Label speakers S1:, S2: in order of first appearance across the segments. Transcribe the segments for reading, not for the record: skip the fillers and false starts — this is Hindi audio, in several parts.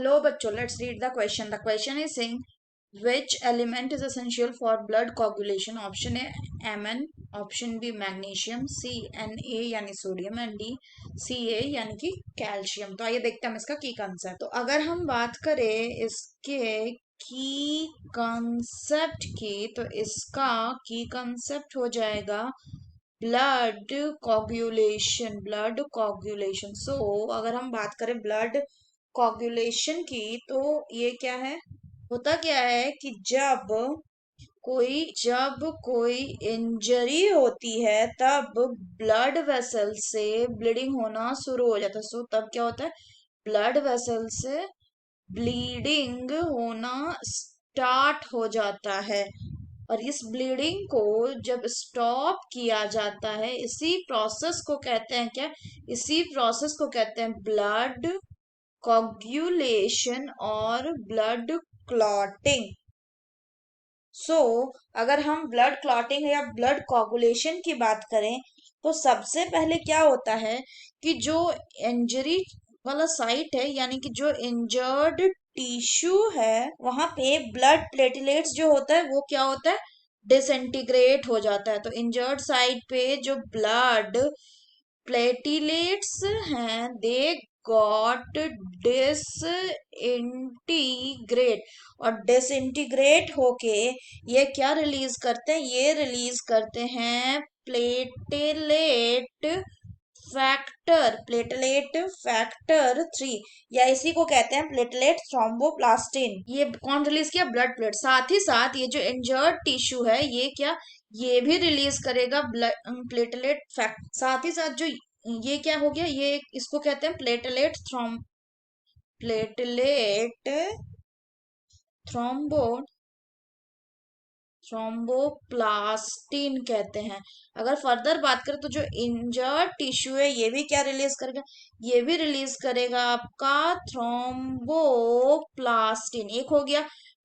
S1: लो बच्चों, let's read the question. The question is saying which element is essential for blood coagulation. Option A Mn, option B magnesium, C Na यानी सोडियम एंड डी Ca यानी कि कैल्शियम. तो आइए देखते हैं हम इसका की कंसेप्ट. तो अगर हम बात करें इसके की कंसेप्ट की, तो इसका की कंसेप्ट हो जाएगा blood coagulation. Blood coagulation. So अगर हम बात करें ब्लड कोगुलेशन की, तो ये क्या है, होता क्या है कि जब कोई इंजरी होती है तब ब्लड वेसल से ब्लीडिंग होना शुरू हो जाता है. सो तब क्या होता है, ब्लड वेसल से ब्लीडिंग होना स्टार्ट हो जाता है. और इस ब्लीडिंग को जब स्टॉप किया जाता है, इसी प्रोसेस को कहते हैं क्या, इसी प्रोसेस को कहते हैं ब्लड कोगुलेशन और ब्लड क्लॉटिंग. सो अगर हम ब्लड क्लॉटिंग या ब्लड कोगुलेशन की बात करें, तो सबसे पहले क्या होता है कि जो इंजरी वाला साइट है, यानी कि जो इंजर्ड टिश्यू है, वहां पे ब्लड प्लेटलेट्स जो होता है वो क्या होता है, डिसइंटीग्रेट हो जाता है. तो इंजर्ड साइट पे जो ब्लड प्लेटलेट्स हैं, दे गॉट डिसइंटीग्रेट. और डिसइंटीग्रेट होके ये क्या रिलीज करते हैं, ये रिलीज करते हैं प्लेटलेट फैक्टर 3, या इसी को कहते हैं प्लेटलेट थ्रोम्बोप्लास्टिन. ये कौन रिलीज किया, ब्लड प्लेट. साथ ही साथ ये जो इंजर्ड टिश्यू है, ये क्या, ये भी रिलीज करेगा ब्लड प्लेटलेट फैक्ट. साथ ही साथ जो ये क्या हो गया, ये इसको कहते हैं प्लेटलेट थ्रोम्बो थ्रोम्बोप्लास्टिन कहते हैं. अगर फर्दर बात करें तो जो इंजर्ड टिश्यू है, ये भी क्या रिलीज करेगा, ये भी रिलीज करेगा आपका थ्रोम्बोप्लास्टिन. एक हो गया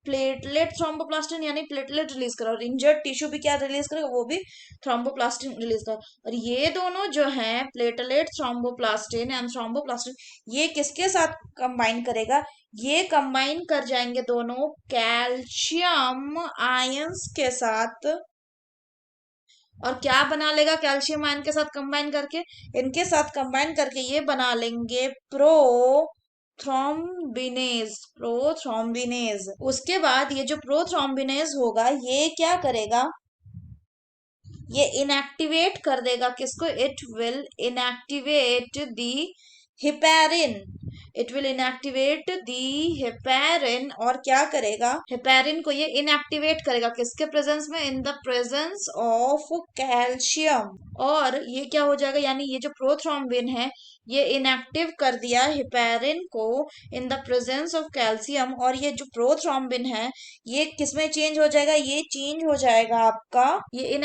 S1: प्लेटलेट थ्रोम्बोप्लास्टिन, यानी प्लेटलेट रिलीज करा, और इंजर्ड टिश्यू भी क्या रिलीज करेगा, वो भी थ्रोम्बोप्लास्टिन रिलीज करेगा. और ये दोनों जो है प्लेटलेट थ्रोम्बोप्लास्टिन एंड थ्रोम्बोप्लास्टिन, ये किसके साथ कंबाइन करेगा, ये कंबाइन कर जाएंगे दोनों कैल्शियम आयंस के साथ. और क्या बना लेगा कैल्शियम आयन के साथ कंबाइन करके, इनके साथ कंबाइन करके ये बना लेंगे प्रोथ्रोम्बिनेज. उसके बाद ये जो प्रोथ्रोम्बिनेज होगा, ये क्या करेगा, ये इनएक्टिवेट कर देगा किसको, it will inactivate the heparin. It will inactivate the heparin. और क्या करेगा, हेपेरिन को ये इनएक्टिवेट करेगा किसके प्रेजेंस में, in the presence of calcium. और ये क्या हो जाएगा, यानी ये जो प्रोथ्रोम्बिन है, ये इनएक्टिव कर दिया हेपेरिन को in the presence of calcium. और ये जो प्रोथ्रोम्बिन है, ये किसमें चेंज हो जाएगा, ये चेंज हो जाएगा आपका, ये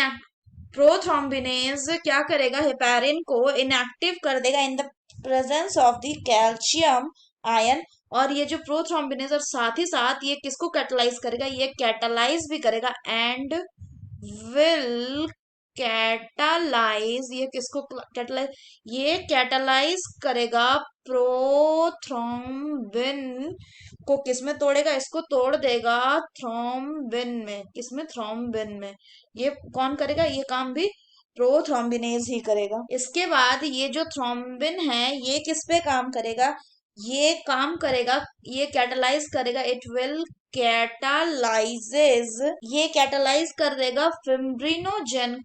S1: प्रोथ्रोम्बिनेज क्या करेगा, हेपेरिन को इनएक्टिव कर देगा in the presence of the calcium ion. और ये जो प्रोथ्रोम्बिनेज, और साथ ही साथ ये किसको कैटलाइज करेगा, ये कैटलाइज भी करेगा एंड विल कैटालाइज. ये किसको कैटलाइज, ये कैटलाइज करेगा प्रोथ्रोम्बिन को. किसमें तोड़ेगा, इसको तोड़ देगा थ्रोम्बिन में. किसमें, थ्रोम्बिन में. ये कौन करेगा, ये काम भी प्रोथ्रोम्बिनेज ही करेगा. इसके बाद ये जो थ्रोम्बिन है, ये किस पे काम करेगा, ये काम करेगा, ये कैटलाइज करेगा, इट विल कैटालाइजेज. ये कैटालाइज कर देगा फिम्ब्रिनोजन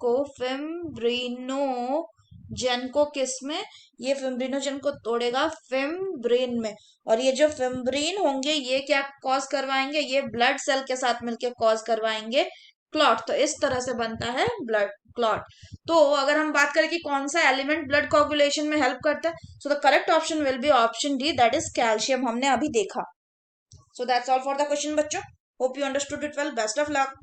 S1: को किसमें, ये फिम्ब्रिनोजन को तोड़ेगा फिम्ब्रिन में. और ये जो फिम्ब्रिन होंगे, ये क्या कॉज करवाएंगे, ये ब्लड सेल के साथ मिलकर कॉज करवाएंगे क्लॉट. तो इस तरह से बनता है ब्लड क्लॉट. तो अगर हम बात करें कि कौन सा एलिमेंट ब्लड कोगुलेशन में हेल्प करता है, so the correct option will be option D, that is calcium. हमने अभी देखा. So that's all for the question बच्चों. Hope you understood it well. Best of luck.